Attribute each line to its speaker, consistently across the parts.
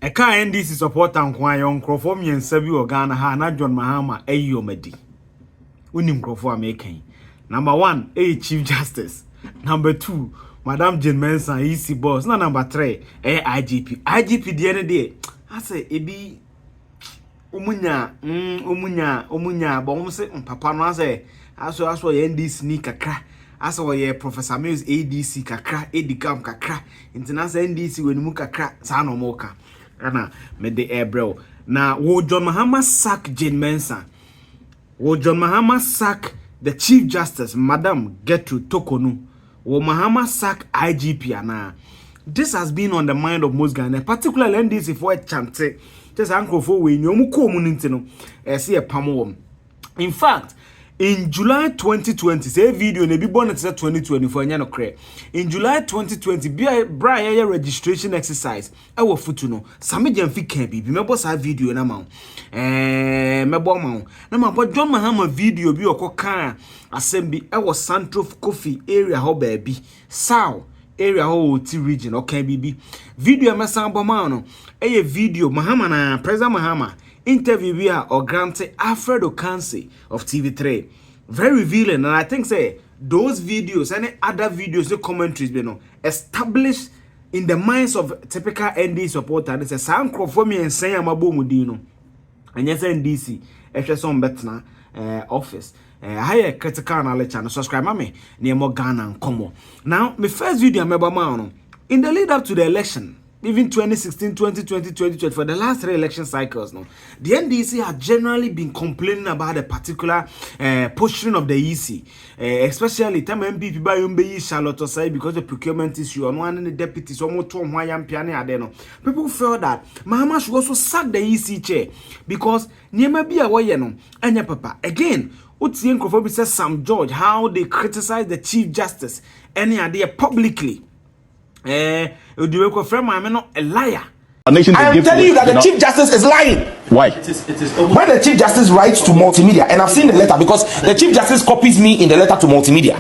Speaker 1: A car NDC support and Kwayon Crofomi and Sabi Organa ha John Mahama Ayomedi. Unim Crofo making. Number 1, Chief Justice. Number 2, Madam Jane Mensa, EC boss. Now number 3, IGP. IGP the other day. I say ebi umunya, but say papa no say aso NDC ni kakra. Aso ye Professor Mills ADC kakra, Edicam kakra. International NDC when mu kakra sa no moka. Ana me de ebro. Na wo John Mahama sack Jane Mensa. Wo John Mahama sack the Chief Justice, Madam Gertrude Tokonu. Wo Mahama sack IGP ana. This has been on the mind of most Ghanaians, particularly NDC for a chante. Just uncle for we nyomu community no. See a pamwom. In fact, in July 2020, say video ne bi bonnet 2024 nya no kre. In July 2020, Brian registration exercise. Ewo futu no. Same Jamfi kan bi mebo sa video na ma. Mebo ma. Na ma bo John Mahama video bi okoka asem bi ewo Central Coffee area ho baabi. Sao area ho ti region okay bibi. Video mesan bo ma no. Eye video Mahama na President Mahama interview via or granted Alfredo Kansi of TV3. Very revealing, and I think say those videos, any other videos, the commentaries, you know, established in the minds of typical ND supporters. It's a sound crop for me and say I'm a boom mudino. And yes, NDC, if some better office. Higher critical knowledge and subscribe me near more Ghana and Como. Now, my first video I'm about in the lead up to the election. Even 2016, 2020, 2020, for the last 3 election cycles, no, the NDC has generally been complaining about a particular posturing of the EC, especially time MPP by Umbe Charlotte Osai because the procurement issue on one of the deputies almost to Piano. People felt that Mahama should also sack the EC chair because Niema be away no anya papa. Again, Utien Kofobi says Sam George how they criticize the Chief Justice any idea publicly. A liar.
Speaker 2: I am telling you that the Chief Justice is lying.
Speaker 3: Why?
Speaker 2: When the Chief Justice writes to multimedia, and I've seen the letter because the Chief Justice copies me in the letter to multimedia,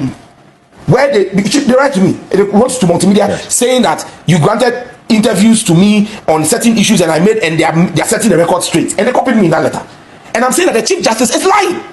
Speaker 2: where they write to me, they wrote to multimedia saying that you granted interviews to me on certain issues and I made, and they are setting the record straight, and they copied me in that letter. And I'm saying that the Chief Justice is lying.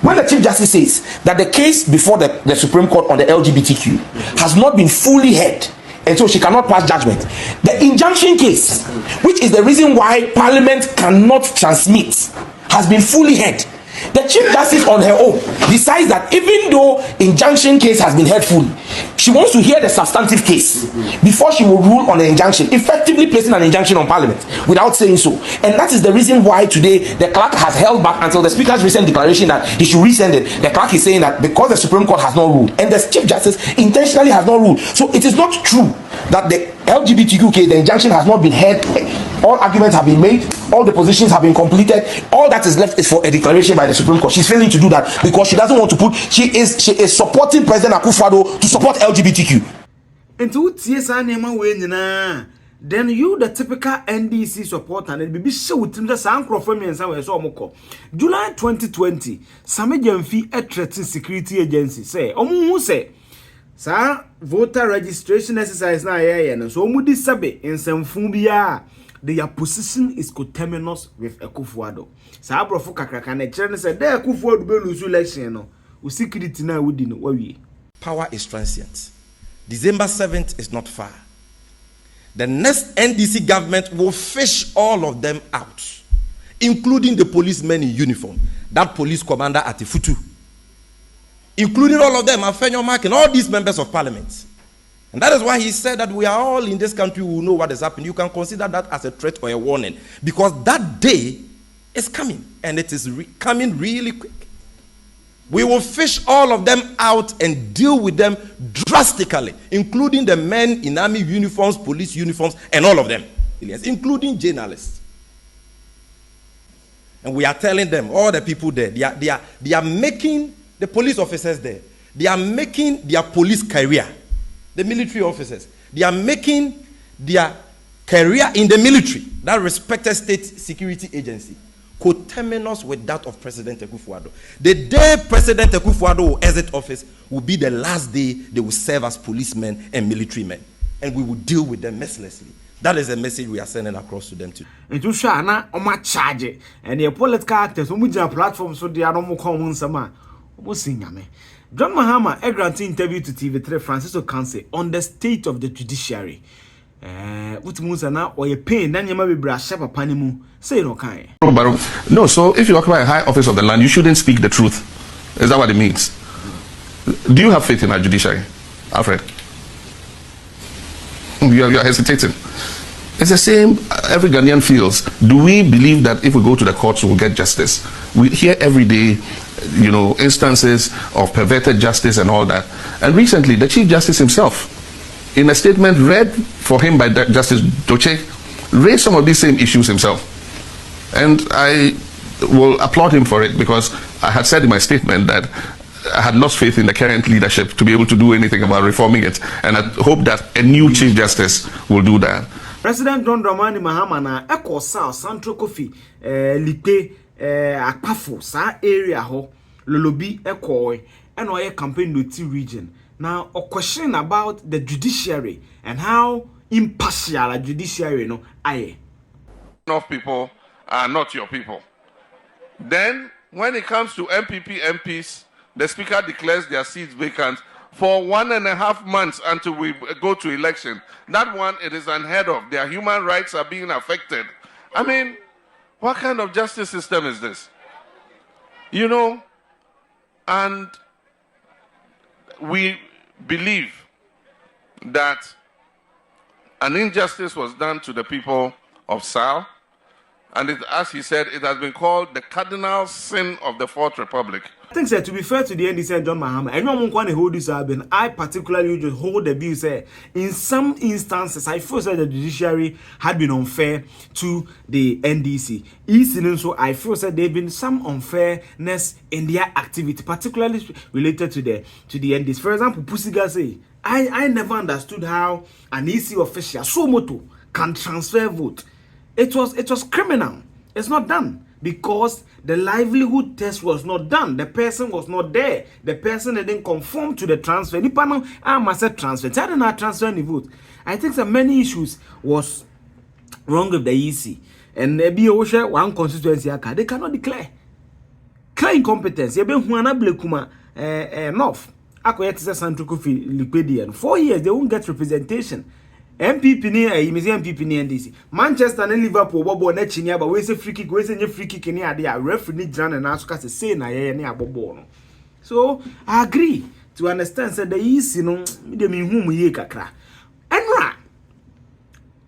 Speaker 2: When the Chief Justice says that the case before the Supreme Court on the LGBTQ has not been fully heard, and so she cannot pass judgment. The injunction case, which is the reason why Parliament cannot transmit, has been fully heard. The Chief Justice on her own decides that even though injunction case has been heard fully, she wants to hear the substantive case before she will rule on the injunction, effectively placing an injunction on Parliament without saying so. And that is the reason why today the clerk has held back until the Speaker's recent declaration that he should resend it. The clerk is saying that because the Supreme Court has not ruled and the Chief Justice intentionally has not ruled. So it is not true that the LGBTQ case, the injunction has not been heard. All arguments have been made, all the positions have been completed. All that is left is for a declaration by the Supreme Court. She's failing to do that because she doesn't want to put, she is supporting President Akufo-Addo to support LGBTQ.
Speaker 1: And to then you the typical NDC supporter and be show with him the sound from and somewhere so moko. July 2020, Same Jamfi a threatened security agency say, say, sir, voter registration exercise na and so mudi sabe in some fumbia. Their position is coterminous with Akufo-Addo. Sa abrofo kakraka na chere say dey Akufo-Addo be lose election no. We security na we di no we.
Speaker 4: Power is transient. December 7th is not far. The next NDC government will fish all of them out, including the policemen in uniform, that police commander at Ifutu, including all of them, Afenyo Mark and all these members of parliament. And that is why he said that we are all in this country who know what is happening. You can consider that as a threat or a warning, because that day is coming, and it is coming really quick. We will fish all of them out and deal with them drastically, including the men in army uniforms, police uniforms, and all of them, including journalists. And we are telling them, all the people there, they are making the police officers there, they are making their police career. The military officers, they are making their career in the military, that respected state security agency, coterminous with that of President Akufo-Addo. The day President Akufo-Addo will exit office will be the last day they will serve as policemen and military men. And we will deal with them mercilessly. That is the message we are sending across to them too.
Speaker 1: And to share na oma charge and your political actors who move platform so they are no more common sama. John Mahama a granted interview to TV3 Francisco Council on the state of the judiciary. What means na or your pain then you may be brush up upon him say no kind.
Speaker 3: No, so if you occupy a high office of the land, you shouldn't speak the truth. Is that what it means? Do you have faith in our judiciary, Alfred? You are hesitating. It's the same every Ghanaian feels. Do we believe that if we go to the courts, we'll get justice? We hear every day, you know, instances of perverted justice and all that. And recently, the Chief Justice himself, in a statement read for him by Justice Doche, raised some of these same issues himself. And I will applaud him for it, because I had said in my statement that I had lost faith in the current leadership to be able to do anything about reforming it, and I hope that a new Chief Justice will do that.
Speaker 1: President John Dramani Mahama na Eko South Central Kofi Lipe Akpafo sa area ho Lolobi Eko and oye campaign no T region. Now a question about the judiciary and how impartial a judiciary no aye.
Speaker 5: Enough people are not your people. Then when it comes to MPP MPs, the speaker declares their seats vacant for 1.5 months until we go to election. That one, it is unheard of. Their human rights are being affected. I mean, what kind of justice system is this? You know, and we believe that an injustice was done to the people of Sao, and it, as he said, it has been called the cardinal sin of the Fourth Republic.
Speaker 1: I think that to be fair to the NDC and John Mahama, anyone want to hold this album, I particularly just hold the view say in some instances I feel that the judiciary had been unfair to the NDC. So I feel that there have been some unfairness in their activity, particularly related to the NDC. For example, Pusiga say, I never understood how an EC official so moto can transfer vote. It was criminal. It's not done. Because the livelihood test was not done. The person was not there. The person didn't conform to the transfer. The panel, I must have transferred. I didn't transfer any vote. I think that many issues was wrong with the EC. And maybe one constituency, they cannot declare. Clear incompetence. You be Juana Blekuma North. Akoyetisa Santukufi Liquidian. 4 years, they won't get representation. MPP ni MPP ni NDC. Manchester and Liverpool bobo na chinya ba we say free kick we say nye free kick ni ade a referee ni jana na so say na ye ni abobo no. So I agree to understand say the easy no me de me hu mu ye kakra. Enra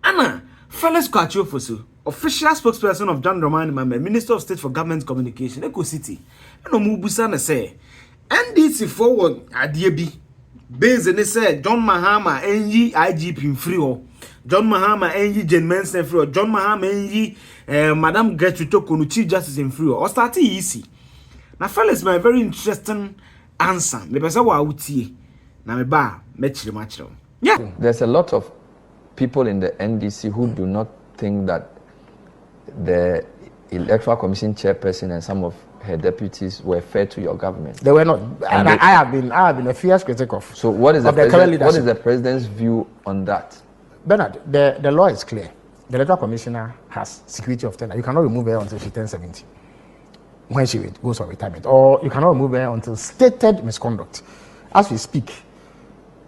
Speaker 1: Anna Felix Kwachofosu, official spokesperson of John Dramani Mahama, Minister of State for Government Communication, Eco City. Eno mu busa na say NDC forward ade bi Benz and said John Mahama enyi IGP free o. John Mahama enyi Jane Mensen free o. John Mahama enyi Madam Gertrude Tokonu Chief Justice in free o. Or start easy. Now fellas, my very interesting answer. Me pesa wa utie. Na me ba me chire. Yeah.
Speaker 6: There's a lot of people in the NDC who do not think that the Electoral Commission chairperson and some of her deputies were fair to your government.
Speaker 7: They were not. And I have been a fierce critic of.
Speaker 6: So what is the president's view on that?
Speaker 7: Bernard, the law is clear. The electoral commissioner has security of tenure. You cannot remove her until she turns 70, when she goes on retirement, or you cannot remove her until stated misconduct. As we speak,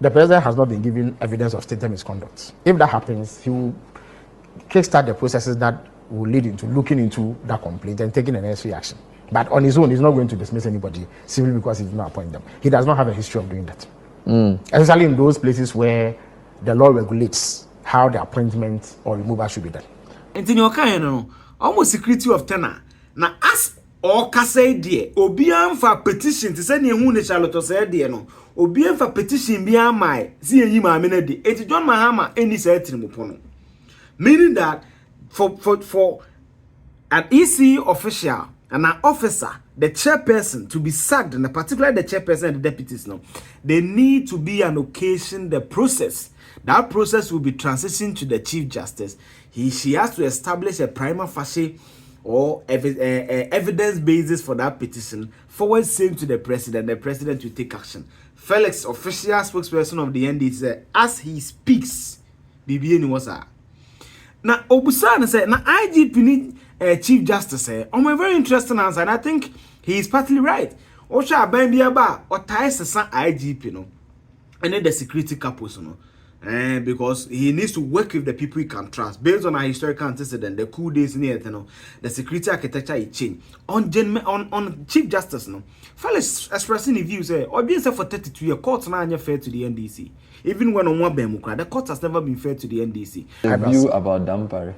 Speaker 7: the president has not been given evidence of stated misconduct. If that happens, he will kickstart the processes that will lead into looking into that complaint and taking the necessary action. But on his own, he's not going to dismiss anybody simply because he did not appoint them. He does not have a history of doing that. Especially in those places where the law regulates how the appointment or removal should be done.
Speaker 1: And in your kind, almost security of tenure. Now, as or kase die, obian for petition to send you who Charlotte say die no. Obian for petition be my see you ma menedi. It's John Mahama any say trimupono. Meaning that for an EC official and an officer, the chairperson, to be sacked, and particularly the chairperson and the deputies, no, they need to be an occasion, the process. That process will be transitioned to the Chief Justice. She has to establish a prima facie or evidence basis for that petition, forward same to the president will take action. Felix, official spokesperson of the NDC, said, as he speaks, BBN was na obusan say na IGP ni Chief Justice say a very interesting answer, and I think he is partly right. Osha ban bia ba o tie sesa IGP no and the security couples no. Because he needs to work with the people he can trust based on our historical antecedent, the cool days near the security architecture it changed on Chief Justice no. Fellas expressing his views or being said for 32 years, courts now are fair to the NDC. Even when on one Bemukra, the court has never been fair to the NDC.
Speaker 6: The view about Dampare.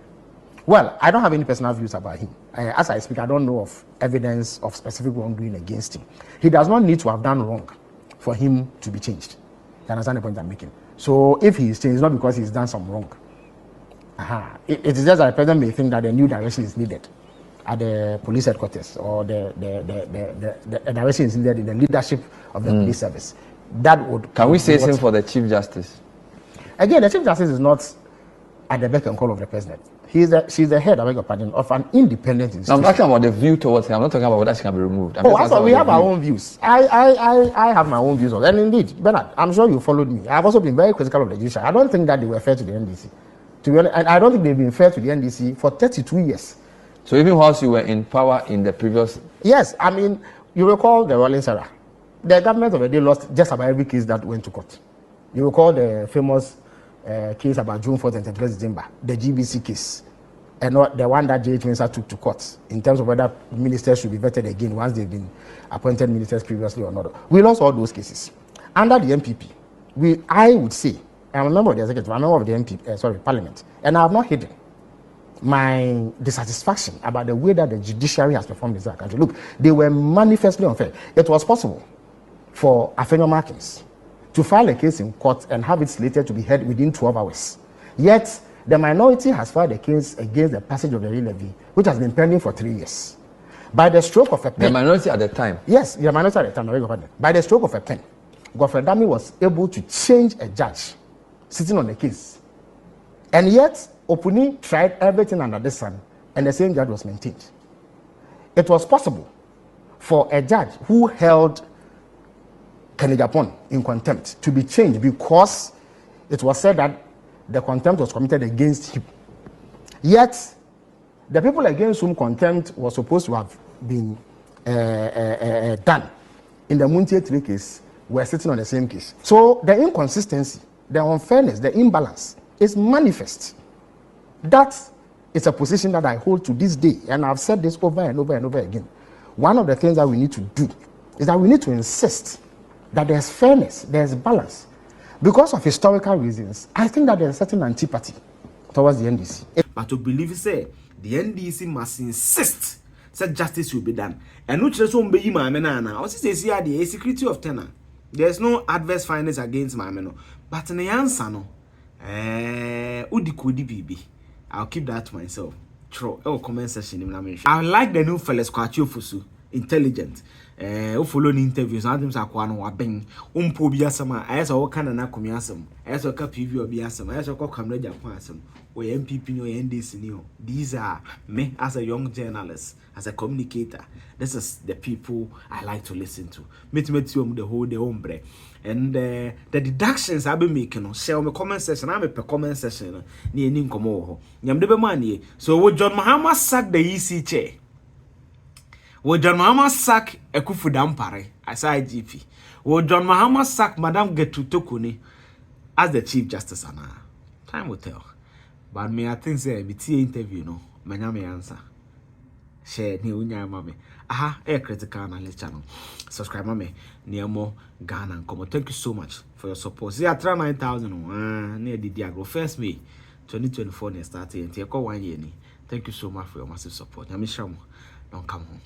Speaker 7: Well, I don't have any personal views about him. As I speak, I don't know of evidence of specific wrongdoing against him. He does not need to have done wrong for him to be changed. You understand the point I'm making? So if he is changed, it's not because he's done some wrong. It is just that the president may think that a new direction is needed at the police headquarters, or the direction is needed in the leadership of the police service. That would.
Speaker 6: Can we say same for the Chief Justice?
Speaker 7: Again, the Chief Justice is not at the beck and call of the president. She's the head, I beg your pardon, of an independent institution.
Speaker 6: No, I'm talking about the view towards him. I'm not talking about whether she can be removed.
Speaker 7: We have our own views. I have my own views on it. And indeed, Bernard, I'm sure you followed me. I've also been very critical of the judiciary. I don't think that they were fair to the NDC. To be honest, and I don't think they've been fair to the NDC for 32 years.
Speaker 6: So even whilst you were in power in the previous...
Speaker 7: Yes, I mean, you recall the Rollins era. The government of the day lost just about every case that went to court. You recall the famous case about June 4th and 31st December, the GBC case, and not the one that J.H. Mensah took to court in terms of whether ministers should be vetted again once they've been appointed ministers previously or not. We lost all those cases. Under the MPP, I would say, I'm a member of the executive, I'm a member of the Parliament, and I have not hidden my dissatisfaction about the way that the judiciary has performed in this country. Look, they were manifestly unfair. It was possible for Afenyo Markins to file a case in court and have it slated to be heard within 12 hours. Yet, the minority has filed a case against the passage of the levy, which has been pending for 3 years. By the stroke of a pen...
Speaker 6: The minority at the time?
Speaker 7: Yes, the minority at the time. By the stroke of a pen, Godfrey Dami was able to change a judge sitting on the case. And yet, Opuni tried everything under the sun, and the same judge was maintained. It was possible for a judge who held Kenny Japon in contempt to be changed because it was said that the contempt was committed against him. Yet, the people against whom contempt was supposed to have been done in the Muntie 3 case were sitting on the same case. So the inconsistency, the unfairness, the imbalance is manifest. That is a position that I hold to this day, and I've said this over and over and over again. One of the things that we need to do is that we need to insist that there's fairness, there's balance. Because of historical reasons, I think that there's a certain antipathy towards the NDC.
Speaker 1: But to believe, say, the NDC must insist that justice will be done. And which is one baby, my man. I was say, the security of tenor. There's no adverse findings against my man. But in the answer, no, Udi bibi. I'll keep that to myself. True. Comment section. I like the new fellas, Kwachu Fusu. Intelligent. Follow the interviews. Adams are kwano wabeng. Umpo biasama. As all kind of nakumiasum. As a cup of biasum. As a camera japasum. Or MPP or NDC. These are me as a young journalist, as a communicator. This is the people I like to listen to. Meet the whole the hombre. And the deductions I've been making, share my comment section. I'm a comment section. Near Ninkomo. Yamdebe money. So would John Mahama sack the EC chair? Would John Mahama sack Ekufu Dampare as IGP? Would John Mahama sack Madame Getu Tokuni as the Chief Justice? Time will tell. But me, I think say BT interview no, manyame answer. Share ni unya mame. Aha, critical analyst channel. Subscribe mame. Niamo Ghana and come. Thank you so much for your support. See, I try 9,000. Near the Diagro. First May 2024 near starting. Thank you so much for your massive support. Yamishamo. Don't come home.